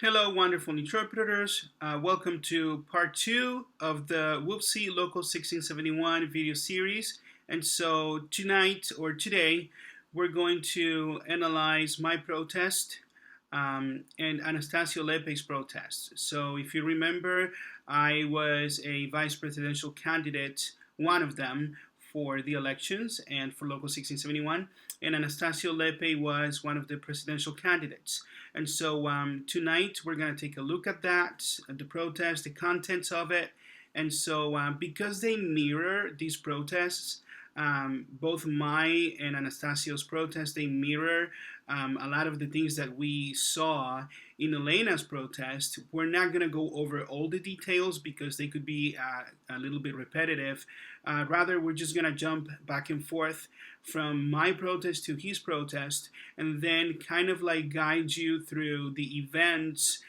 Hello, wonderful interpreters. Welcome to part 2 of the Wfse Local 1671 video series. And so tonight or today, we're going to analyze my protest and Anastacio Lepe's protest. So if you remember, I was a vice presidential candidate, one of them, for the elections and for Local 1671. And Anastacio Lepe was one of the presidential candidates. And so tonight we're going to take a look at that, the protest, the contents of it. And so because they mirror these protests, both my and Anastacio's protests, they mirror a lot of the things that we saw in Elena's protest. We're not going to go over all the details because they could be a little bit repetitive. Rather, we're just going to jump back and forth from my protest to his protest and then kind of like guide you through the events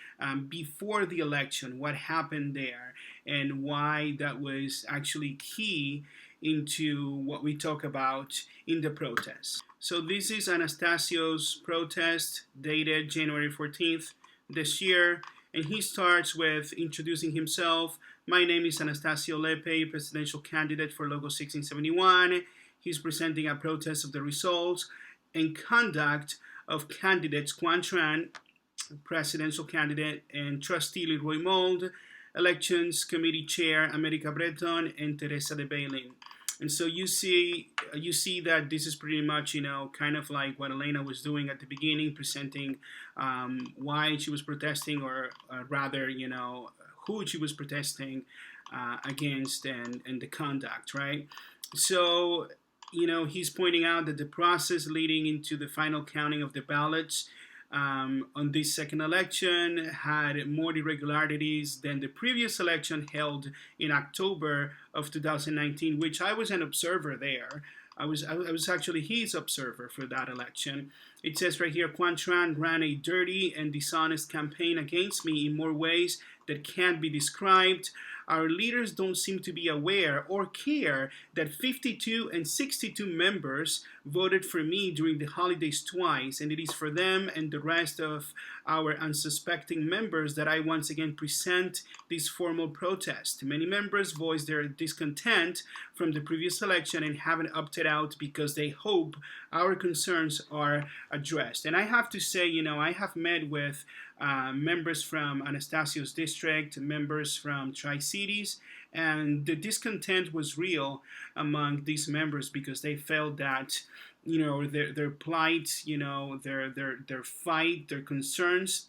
before the election, what happened there, and why that was actually key into what we talk about in the protest. So this is Anastacio's protest dated January 14th this year, and he starts with introducing himself. My name is Anastacio Lepe, presidential candidate for Local 1671. He's presenting a protest of the results and conduct of candidates Quan Tran, presidential candidate, and trustee Leroy Mold, elections committee chair America Breton, and Teresa de Bailey. And so you see that this is pretty much, kind of like what Elena was doing at the beginning, presenting why she was protesting, or rather, who she was protesting against and the conduct, right? So, he's pointing out that the process leading into the final counting of the ballots on this second election had more irregularities than the previous election held in October of 2019, which I was an observer there. I was actually his observer for that election. It says right here, Quan Tran ran a dirty and dishonest campaign against me in more ways that can't be described. Our leaders don't seem to be aware or care that 52 and 62 members voted for me during the holidays twice, and it is for them and the rest of our unsuspecting members that I once again present this formal protest. Many members voiced their discontent from the previous election and haven't opted out because they hope our concerns are addressed. And I have to say, I have met with members from Anastacio's district, members from Tri-Cities, and the discontent was real among these members because they felt that their plight, their fight, their concerns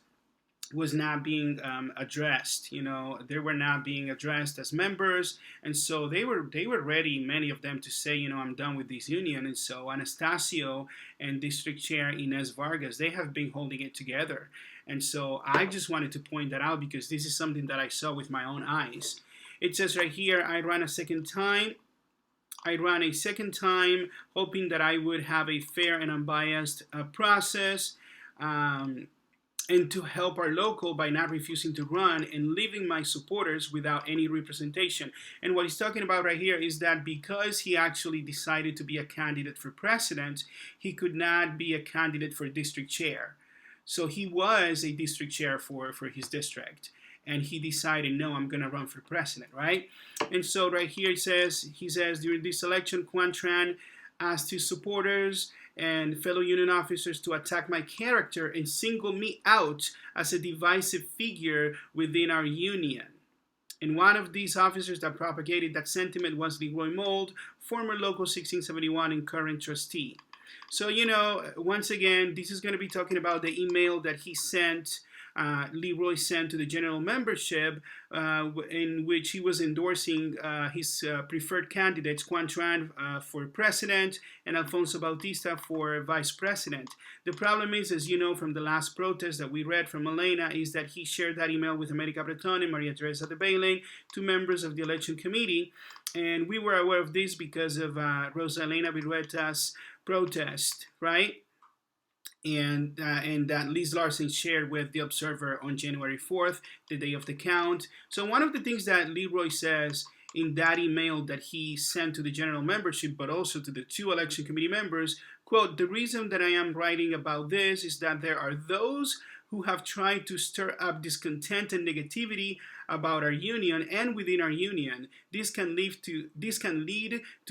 was not being addressed. They were not being addressed as members, and so they were ready, many of them, to say, I'm done with this union. And so Anastasio and District Chair Inez Vargas, they have been holding it together. And so I just wanted to point that out because this is something that I saw with my own eyes. It says right here, I ran a second time, hoping that I would have a fair and unbiased process, and to help our local by not refusing to run and leaving my supporters without any representation. And what he's talking about right here is that because he actually decided to be a candidate for president, he could not be a candidate for district chair. So he was a district chair for his district. And he decided, no, I'm going to run for president, right? And so right here he says, during this election, Quan Tran asked his supporters and fellow union officers to attack my character and single me out as a divisive figure within our union. And one of these officers that propagated that sentiment was Leroy Mold, former Local 1671 and current trustee. So, once again, this is going to be talking about the email that he sent, Leroy sent to the general membership, in which he was endorsing his preferred candidates, Quan Tran for president and Alfonso Bautista for vice president. The problem is, as you know from the last protest that we read from Elena, is that he shared that email with America Breton and Maria Teresa de Bailey, two members of the election committee. And we were aware of this because of Rosa Elena Virueta's protest, right? And that Liz Larson shared with the Observer on January 4th, the day of the count. So one of the things that Leroy says in that email that he sent to the general membership, but also to the two election committee members, quote, "The reason that I am writing about this is that there are those who have tried to stir up discontent and negativity about our union and within our union. This can lead to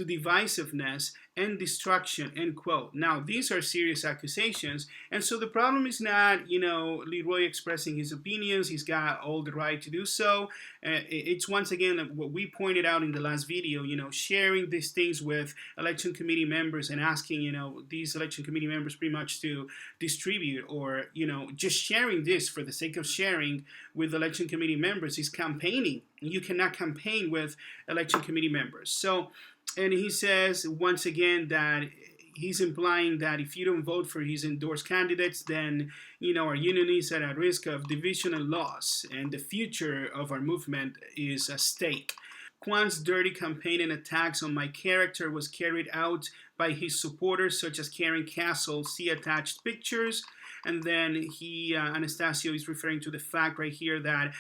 divisiveness and destruction, end quote. Now, these are serious accusations, and so the problem is not, Leroy expressing his opinions. He's got all the right to do so. It's once again what we pointed out in the last video, sharing these things with election committee members and asking, these election committee members pretty much to distribute, or, just sharing this for the sake of sharing with election committee members is campaigning. You cannot campaign with election committee members. So, and he says once again that he's implying that if you don't vote for his endorsed candidates, then, our union is at a risk of division and loss, and the future of our movement is at stake. Juan's dirty campaign and attacks on my character was carried out by his supporters, such as Karen Castle. See attached pictures. And then Anastacio is referring to the fact right here that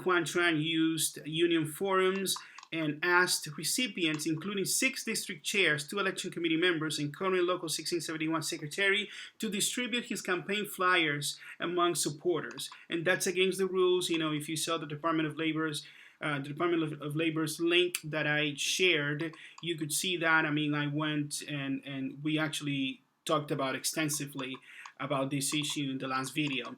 Juan Tran used union forums and asked recipients, including 6 district chairs, 2 election committee members, and current local 1671 secretary, to distribute his campaign flyers among supporters. And that's against the rules. If you saw the Department of Labor's link that I shared, you could see that. I went and we actually talked about extensively about this issue in the last video.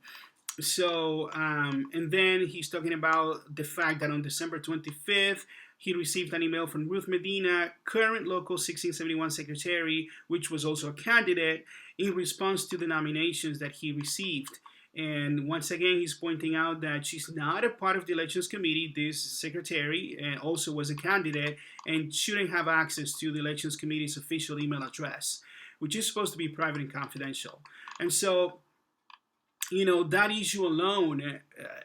So, and then he's talking about the fact that on December 25th, he received an email from Ruth Medina, current local 1671 secretary, which was also a candidate, in response to the nominations that he received. And once again, he's pointing out that she's not a part of the elections committee. This secretary also was a candidate and shouldn't have access to the elections committee's official email address, which is supposed to be private and confidential. And so, that issue alone,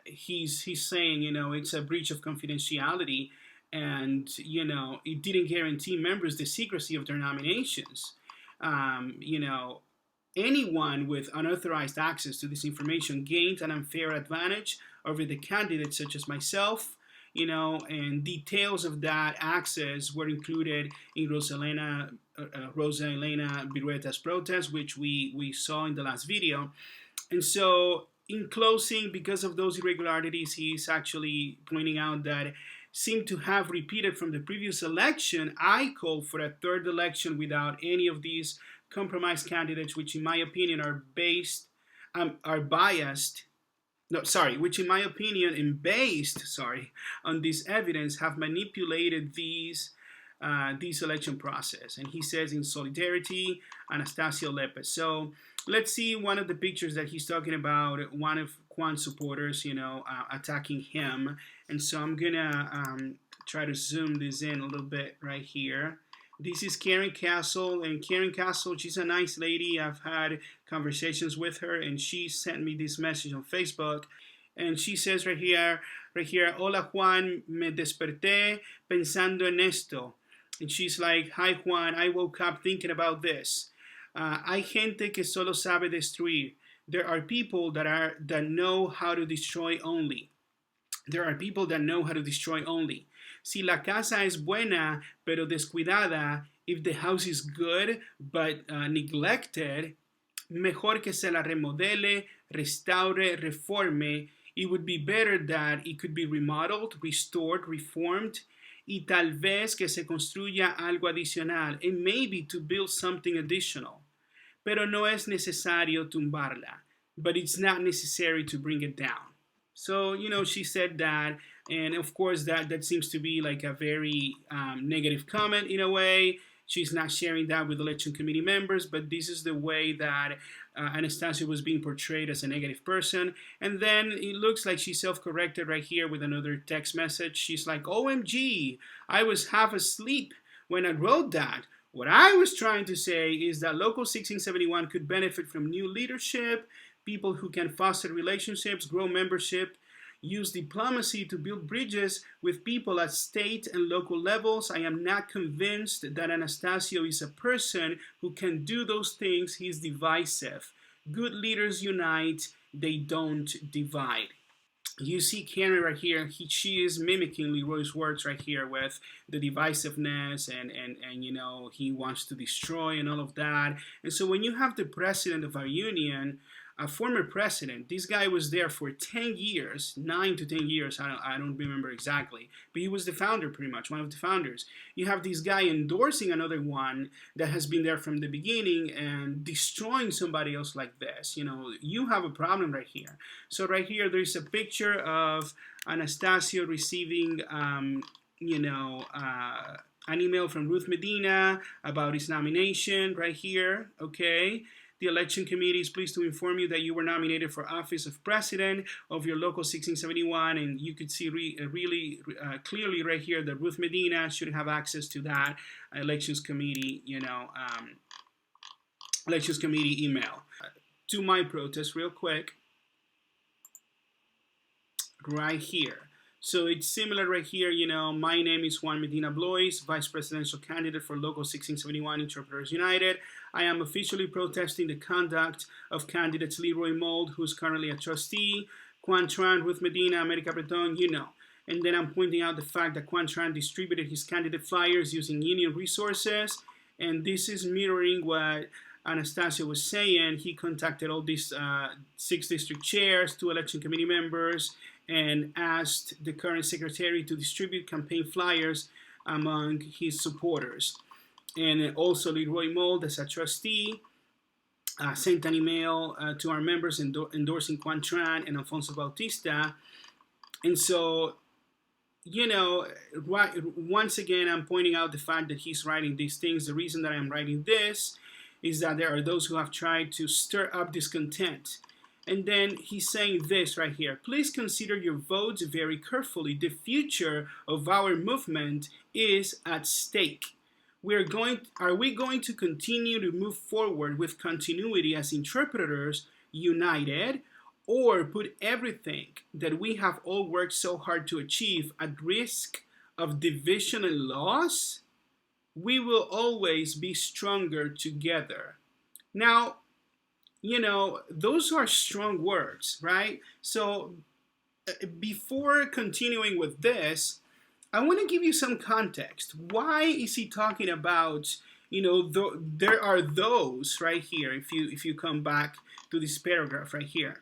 he's saying, it's a breach of confidentiality, and, it didn't guarantee members the secrecy of their nominations. Anyone with unauthorized access to this information gained an unfair advantage over the candidates such as myself, and details of that access were included in Rosa Elena Virueta's protest, which we saw in the last video. And so, in closing, because of those irregularities, he's actually pointing out that seem to have repeated from the previous election. I call for a third election without any of these compromised candidates, which in my opinion which in my opinion and based on this evidence have manipulated these election process. And he says, in solidarity, Anastacio Lepe. So let's see one of the pictures that he's talking about, one of Juan's supporters, attacking him. And so I'm gonna try to zoom this in a little bit right here. This is Karen Castle, and Karen Castle, she's a nice lady. I've had conversations with her, and she sent me this message on Facebook, and she says right here, hola Juan, me desperté pensando en esto. And she's like, hi Juan, I woke up thinking about this. Hay gente que solo sabe destruir. There are people that know how to destroy only. Si la casa es buena pero descuidada, if the house is good but neglected, mejor que se la remodele, restaure, reforme. It would be better that it could be remodeled, restored, reformed, y tal vez que se construya algo adicional, and maybe to build something additional. Pero no es necesario tumbarla, but it's not necessary to bring it down. So, she said that, and of course that seems to be like a very negative comment in a way. She's not sharing that with election committee members, but this is the way that Anastacio was being portrayed as a negative person. And then it looks like she self-corrected right here with another text message. She's like, OMG, I was half asleep when I wrote that. What I was trying to say is that Local 1671 could benefit from new leadership, people who can foster relationships, grow membership, use diplomacy to build bridges with people at state and local levels. I am not convinced that Anastacio is a person who can do those things. He's divisive. Good leaders unite, they don't divide. You see Karen right here, she is mimicking Leroy's words right here with the divisiveness and he wants to destroy and all of that. And so when you have the president of our union a former president. This guy was there for 10 years, 9 to 10 years, I don't remember exactly, but he was the founder pretty much, one of the founders. You have this guy endorsing another one that has been there from the beginning and destroying somebody else like this. You have a problem right here. So right here, there's a picture of Anastacio receiving, an email from Ruth Medina about his nomination right here, okay? The election committee is pleased to inform you that you were nominated for office of president of your local 1671, and you could see really clearly right here that Ruth Medina should have access to that elections committee, elections committee email. To my protest real quick, right here. So it's similar right here, my name is Juan Medina Blois, Vice Presidential Candidate for Local 1671 Interpreters United. I am officially protesting the conduct of candidates Leroy Mold, who's currently a trustee, Quan Tran, Ruth Medina, America Breton, And then I'm pointing out the fact that Quan Tran distributed his candidate flyers using union resources. And this is mirroring what Anastacio was saying. He contacted all these 6 district chairs, 2 election committee members, and asked the current secretary to distribute campaign flyers among his supporters. And also Leroy Mold, as a trustee, sent an email to our members endorsing Quan Tran and Alfonso Bautista. And so, once again, I'm pointing out the fact that he's writing these things. The reason that I'm writing this is that there are those who have tried to stir up discontent. And then he's saying this right here. Please consider your votes very carefully. The future of our movement is at stake. Are we going to continue to move forward with continuity as interpreters united, or put everything that we have all worked so hard to achieve at risk of division and loss? We will always be stronger together. Now, those are strong words, right? So before continuing with this, I want to give you some context. Why is he talking about, there are those right here, if you come back to this paragraph right here,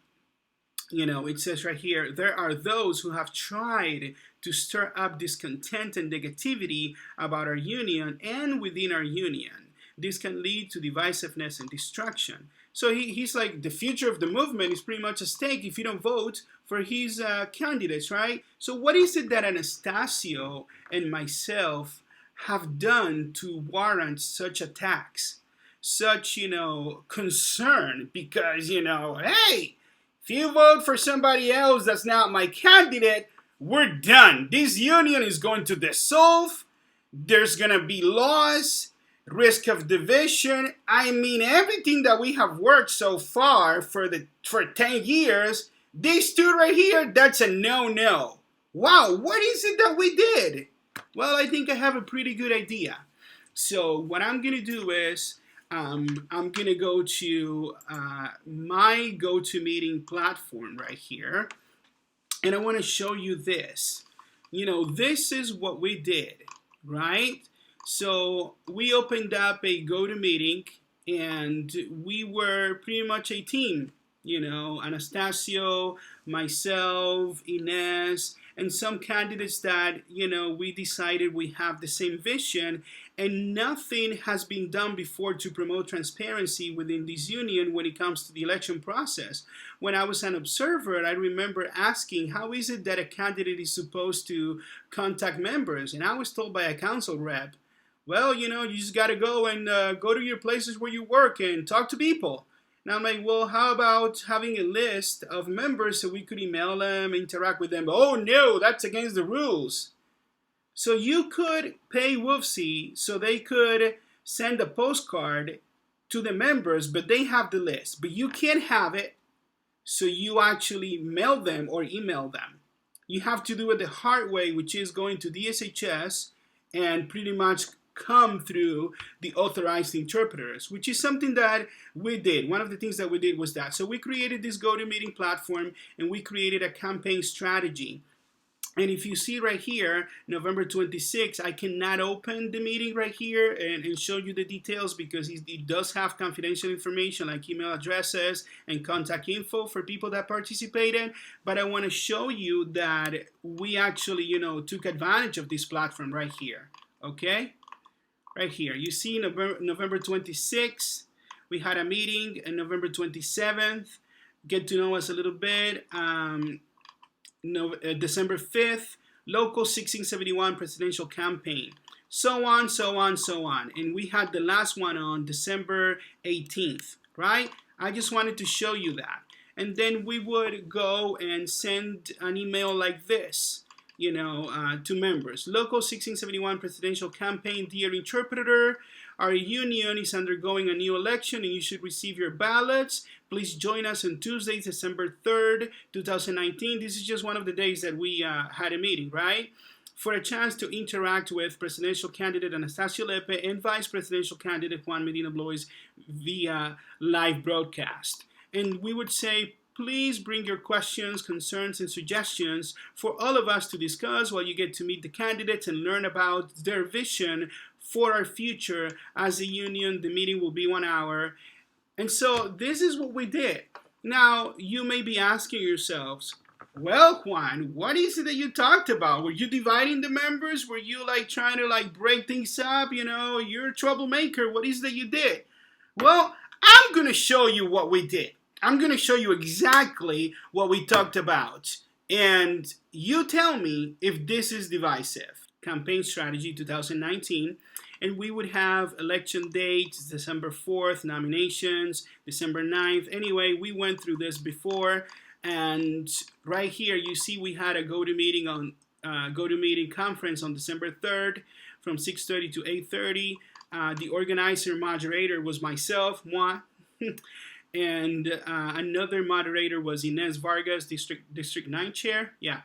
it says right here, there are those who have tried to stir up discontent and negativity about our union and within our union. This can lead to divisiveness and destruction. So he's like, the future of the movement is pretty much at stake if you don't vote for his candidates, right? So what is it that Anastacio and myself have done to warrant such attacks, such, concern? Because, hey, if you vote for somebody else that's not my candidate, we're done. This union is going to dissolve. There's going to be loss. Risk of division. I mean, everything that we have worked so far for 10 years, these two right here, that's a no-no. Wow, what is it that we did? Well, I think I have a pretty good idea. So what I'm going to do is I'm going to go to my GoToMeeting platform right here, and I want to show you this. This is what we did, right? So we opened up a GoToMeeting, and we were pretty much a team. Anastacio, myself, Inez, and some candidates that, we decided we have the same vision, and nothing has been done before to promote transparency within this union when it comes to the election process. When I was an observer, I remember asking, how is it that a candidate is supposed to contact members? And I was told by a council rep, well, you just got to go and go to your places where you work and talk to people. And I'm like, well, how about having a list of members so we could email them, interact with them? Oh, no, that's against the rules. So you could pay Wfse so they could send a postcard to the members, but they have the list. But you can't have it, so you actually mail them or email them. You have to do it the hard way, which is going to DSHS and pretty much come through the authorized interpreters, which is something that we did. One of the things that we did was that. So we created this GoToMeeting platform, and we created a campaign strategy. And if you see right here, November 26th, I cannot open the meeting right here and show you the details because it does have confidential information like email addresses and contact info for people that participated. But I want to show you that we actually, took advantage of this platform right here. Okay? Right here. You see November 26th, we had a meeting, and November 27th, get to know us a little bit. December 5th, local 1671 presidential campaign, so on, so on, so on. And we had the last one on December 18th, right? I just wanted to show you that. And then we would go and send an email like this, to members. Local 1671 presidential campaign, dear interpreter, our union is undergoing a new election and you should receive your ballots. Please join us on Tuesday, December 3rd, 2019. This is just one of the days that we had a meeting, right? For a chance to interact with presidential candidate Anastacio Lepe and vice presidential candidate Juan Medina Blois via live broadcast. And we would say, please bring your questions, concerns, and suggestions for all of us to discuss while you get to meet the candidates and learn about their vision for our future as a union. The meeting will be 1 hour. And so this is what we did. Now, you may be asking yourselves, well, Juan, what is it that you talked about? Were you dividing the members? Were you trying to break things up? You're a troublemaker. What is it that you did? Well, I'm going to show you what we did. I'm going to show you exactly what we talked about. And you tell me if this is divisive. Campaign strategy 2019. And we would have election dates, December 4th, nominations, December 9th. Anyway, we went through this before. And right here, you see we had a GoToMeeting conference on December 3rd from 6:30 to 8:30. The organizer moderator was myself, moi. And another moderator was Inez Vargas, District 9 chair. Yeah.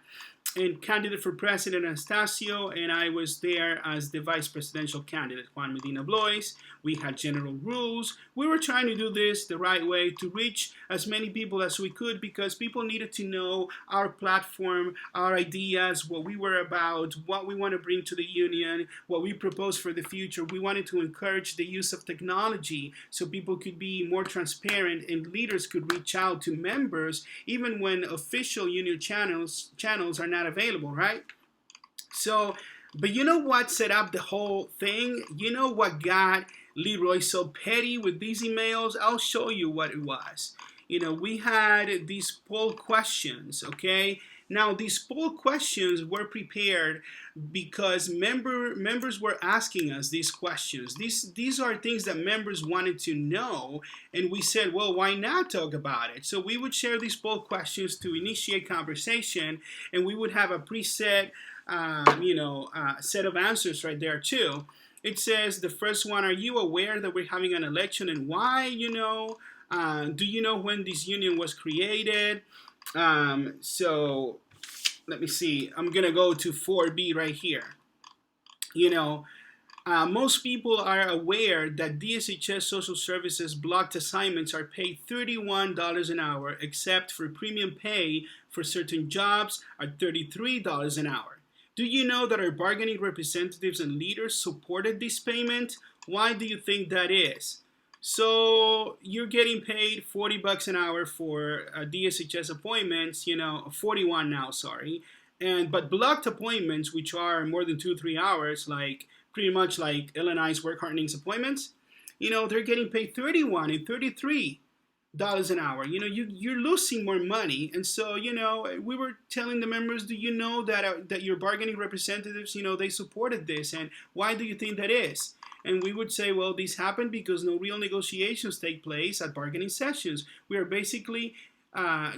And candidate for president Anastacio, and I was there as the vice presidential candidate, Juan Medina Blois. We had general rules. We were trying to do this the right way to reach as many people as we could because people needed to know our platform, our ideas, what we were about, what we want to bring to the union, what we propose for the future. We wanted to encourage the use of technology so people could be more transparent and leaders could reach out to members even when official union channels are not available, right? So, but you know what set up the whole thing? You know what got Leroy so petty with these emails? I'll show you what it was. We had these poll questions, okay? Now, these poll questions were prepared because members were asking us these questions. These are things that members wanted to know, and we said, well, why not talk about it? So we would share these poll questions to initiate conversation, and we would have a preset, set of answers right there too. It says the first one: are you aware that we're having an election and why? Do you know when this union was created? So let me see. I'm going to go to 4B right here. Most people are aware that DSHS social services blocked assignments are paid $31 an hour, except for premium pay for certain jobs are $33 an hour. Do you know that our bargaining representatives and leaders supported this payment? Why do you think that is? So you're getting paid $40 an hour for DSHS appointments, 41 now, sorry. But blocked appointments, which are more than 2-3 hours, pretty much like LNI's work hardening's appointments, they're getting paid $31 and $33 an hour. You're losing more money. And so, we were telling the members, do you know that your bargaining representatives, they supported this? And why do you think that is? And we would say, well, this happened because no real negotiations take place at bargaining sessions. We are basically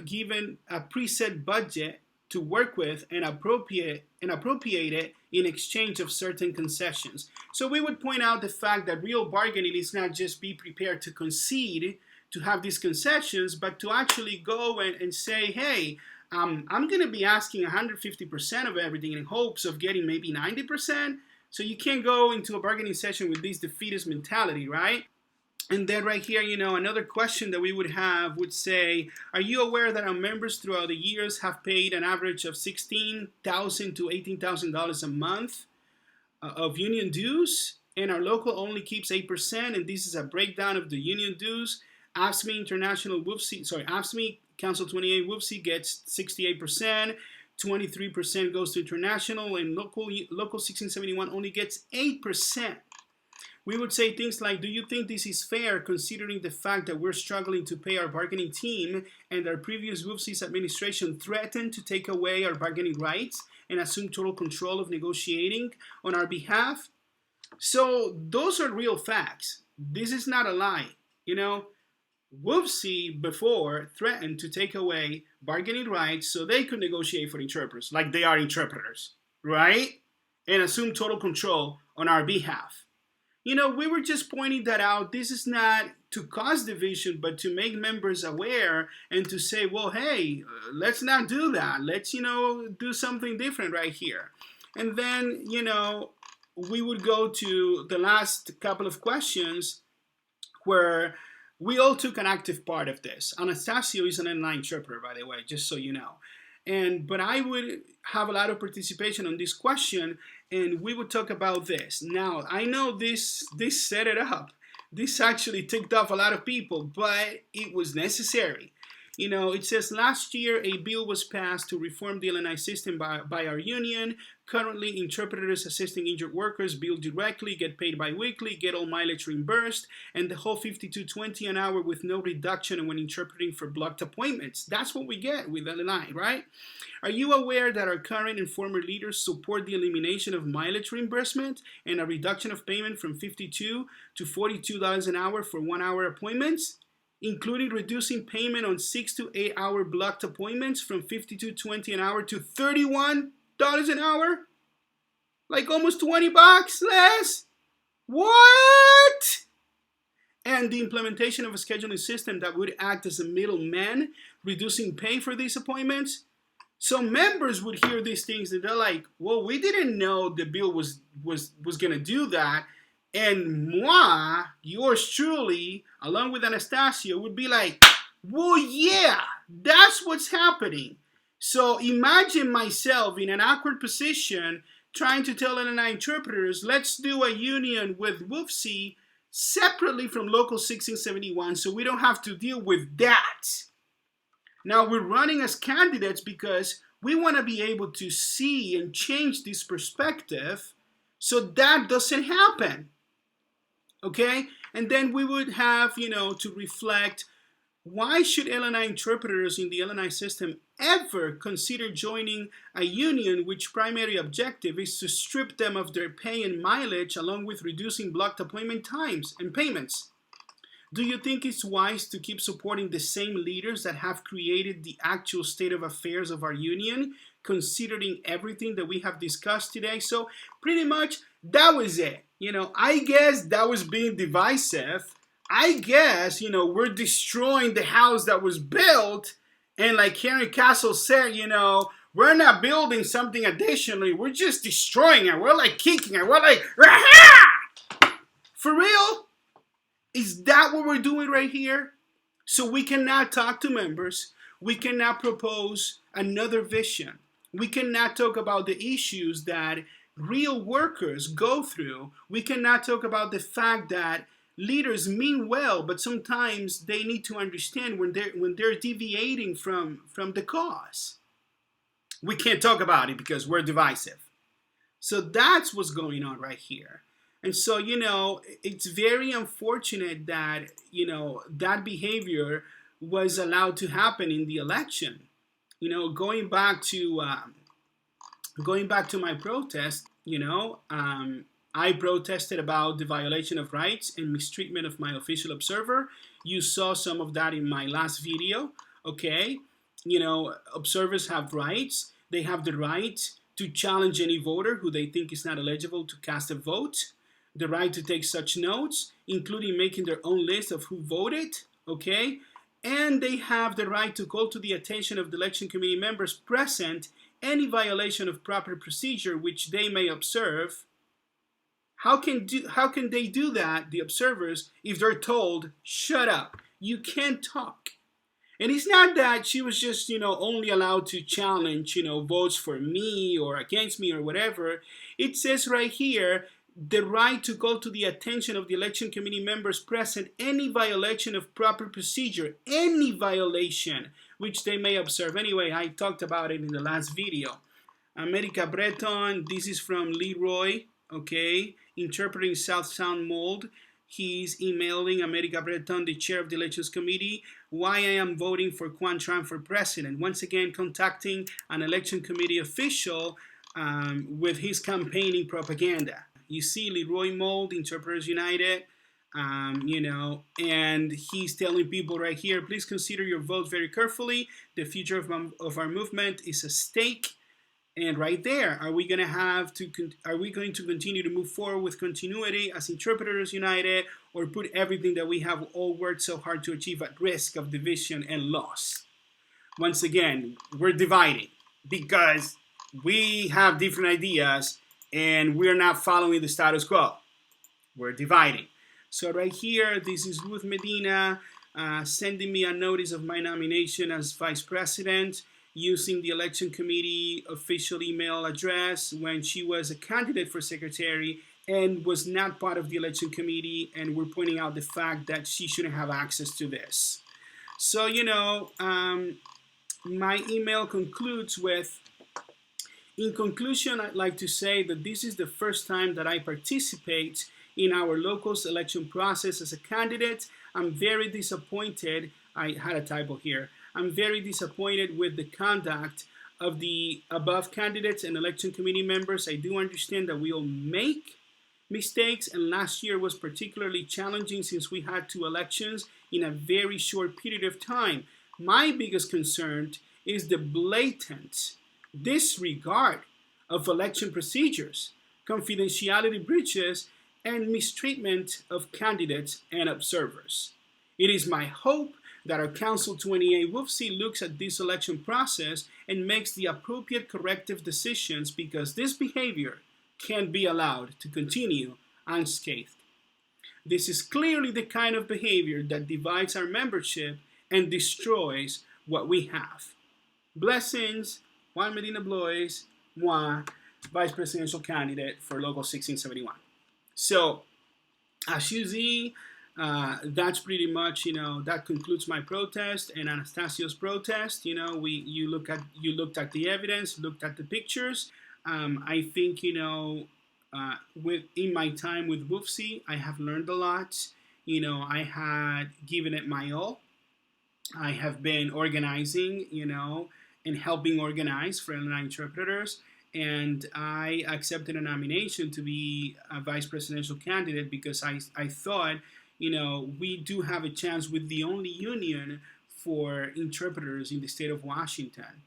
given a preset budget to work with and appropriate it in exchange of certain concessions. So we would point out the fact that real bargaining is not just be prepared to concede to have these concessions, but to actually go and say, hey, I'm going to be asking 150% of everything in hopes of getting maybe 90%. So you can't go into a bargaining session with this defeatist mentality, right? And then right here, another question that we would have would say, are you aware that our members throughout the years have paid an average of $16,000 to $18,000 a month of union dues? And our local only keeps 8%, and this is a breakdown of the union dues. AFSCME International AFSCME Council 28 Wfse gets 68%, 23% goes to international, and local 1671 only gets 8%. We would say things like, do you think this is fair considering the fact that we're struggling to pay our bargaining team and our previous Wfse's administration threatened to take away our bargaining rights and assume total control of negotiating on our behalf? So those are real facts. This is not a lie. Wfse before threatened to take away bargaining rights so they could negotiate for interpreters, like they are interpreters, right? And assume total control on our behalf. We were just pointing that out. This is not to cause division, but to make members aware and to say, well, hey, let's not do that. Let's, do something different right here. And then, we would go to the last couple of questions where we all took an active part of this. Anastacio is an online interpreter, by the way, just so you know. But I would have a lot of participation on this question, and we would talk about this. Now, I know this set it up. This actually ticked off a lot of people, but it was necessary. It says last year a bill was passed to reform the LNI system by our union. Currently, interpreters assisting injured workers bill directly, get paid bi-weekly, get all mileage reimbursed, and the whole $52.20 an hour with no reduction when interpreting for blocked appointments. That's what we get with LNI, right? Are you aware that our current and former leaders support the elimination of mileage reimbursement and a reduction of payment from $52 to $42 an hour for 1 hour appointments, including reducing payment on 6 to 8 hour blocked appointments from $52.20 an hour to $31 an hour? Like almost $20 less? What? And the implementation of a scheduling system that would act as a middleman, reducing pay for these appointments. So members would hear these things and they're like, well, we didn't know the bill was going to do that. And moi, yours truly, along with Anastacio, would be like, well, yeah, that's what's happening. So imagine myself in an awkward position trying to tell LNI interpreters, let's do a union with Wfse separately from Local 1671 so we don't have to deal with that. Now, we're running as candidates because we want to be able to see and change this perspective so that doesn't happen. Okay? And then we would have, to reflect, why should LNI interpreters in the LNI system ever consider joining a union which primary objective is to strip them of their pay and mileage along with reducing blocked appointment times and payments? Do you think it's wise to keep supporting the same leaders that have created the actual state of affairs of our union, considering everything that we have discussed today? So pretty much that was it. I guess that was being divisive. I guess, we're destroying the house that was built. And like Henry Castle said, we're not building something additionally. We're just destroying it. We're like kicking it. We're like, Rah-ha! For real? Is that what we're doing right here? So we cannot talk to members. We cannot propose another vision. We cannot talk about the issues that real workers go through. We cannot talk about the fact that leaders mean well, but sometimes they need to understand when they're deviating from the cause. We can't talk about it because we're divisive. So that's what's going on right here. And so, it's very unfortunate that, that behavior was allowed to happen in the election. Going back to my protest, I protested about the violation of rights and mistreatment of my official observer. You saw some of that in my last video, okay? Observers have rights. They have the right to challenge any voter who they think is not eligible to cast a vote. The right to take such notes, including making their own list of who voted, okay? And they have the right to call to the attention of the election committee members present any violation of proper procedure which they may observe. How can they do that, the observers, if they're told, shut up, you can't talk? And it's not that she was just, only allowed to challenge, votes for me or against me or whatever. It says right here, the right to call to the attention of the election committee members present any violation of proper procedure, any violation which they may observe. Anyway, I talked about it in the last video. America Breton, this is from Leroy, okay, interpreting South Sound mold. He's emailing America Breton, the chair of the elections committee, why I am voting for Quan Tran for president. Once again, contacting an election committee official with his campaigning propaganda. You see Leroy Mold, Interpreters United, and he's telling people right here, please consider your vote very carefully. The future of our movement is at stake. And right there, are we going to continue to move forward with continuity as Interpreters United, or put everything that we have all worked so hard to achieve at risk of division and loss? Once again, we're dividing because we have different ideas and we're not following the status quo. We're dividing. So right here, this is Ruth Medina sending me a notice of my nomination as vice president, using the election committee official email address when she was a candidate for secretary and was not part of the election committee, and we're pointing out the fact that she shouldn't have access to this. So, my email concludes with, in conclusion, I'd like to say that this is the first time that I participate in our locals election process as a candidate. I'm very disappointed. I had a typo here. I'm very disappointed with the conduct of the above candidates and election committee members. I do understand that we all make mistakes, and last year was particularly challenging since we had 2 elections in a very short period of time. My biggest concern is the blatant disregard of election procedures, confidentiality breaches, and mistreatment of candidates and observers. It is my hope that our Council 28 Wfse looks at this election process and makes the appropriate corrective decisions, because this behavior can't be allowed to continue unscathed. This is clearly the kind of behavior that divides our membership and destroys what we have. Blessings, Juan Medina Blois, moi, Vice Presidential Candidate for Local 1671. So, as you see, that's pretty much, that concludes my protest and Anastacio's protest. You looked at the evidence, looked at the pictures. I think, in my time with Wfse, I have learned a lot. I had given it my all. I have been organizing, and helping organize for Illinois interpreters. And I accepted a nomination to be a vice presidential candidate because I thought, we do have a chance with the only union for interpreters in the state of Washington.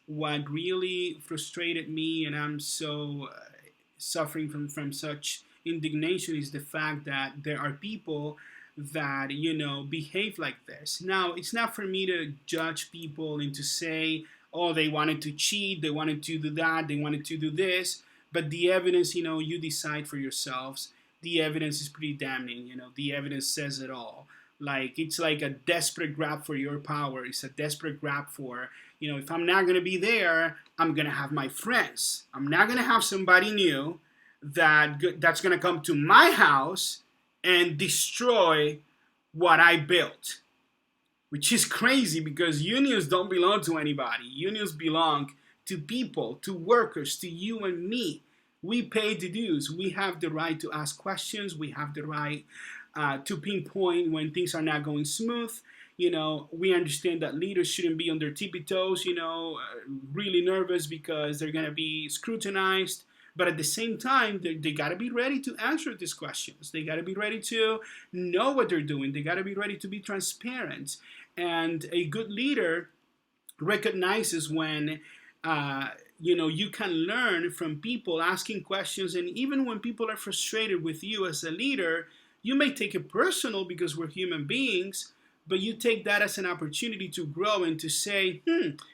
What really frustrated me, and I'm so suffering from such indignation, is the fact that there are people that, behave like this. Now, it's not for me to judge people and to say, oh, they wanted to cheat, they wanted to do that, they wanted to do this, but the evidence, you decide for yourselves. The evidence is pretty damning, the evidence says it all. It's like a desperate grab for your power. It's a desperate grab for, if I'm not going to be there, I'm going to have my friends. I'm not going to have somebody new that's going to come to my house and destroy what I built. Which is crazy, because unions don't belong to anybody. Unions belong to people, to workers, to you and me. We pay the dues. We have the right to ask questions. We have the right to pinpoint when things are not going smooth. We understand that leaders shouldn't be on their tippy toes, really nervous because they're going to be scrutinized. But at the same time, they got to be ready to answer these questions. They got to be ready to know what they're doing. They got to be ready to be transparent. And a good leader recognizes when, you can learn from people asking questions. And even when people are frustrated with you as a leader, you may take it personal because we're human beings, but you take that as an opportunity to grow and to say,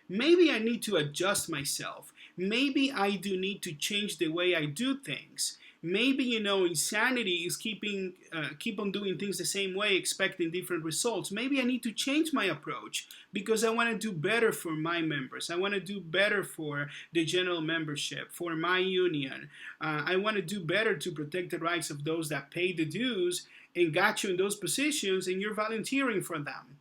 maybe I need to adjust myself. Maybe I do need to change the way I do things. Maybe, you know, insanity is keep on doing things the same way, expecting different results. Maybe I need to change my approach because I want to do better for my members. I want to do better for the general membership, for my union. I want to do better to protect the rights of those that pay the dues and got you in those positions, and you're volunteering for them.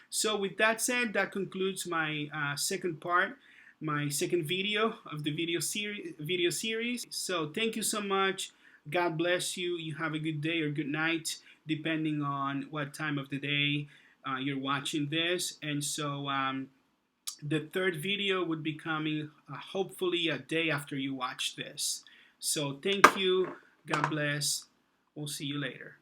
So with that said, that concludes my second part, my second video of the video series. So thank you so much. God bless you. You have a good day or good night, depending on what time of the day you're watching this. And so the third video would be coming hopefully a day after you watch this. So thank you. God bless. We'll see you later.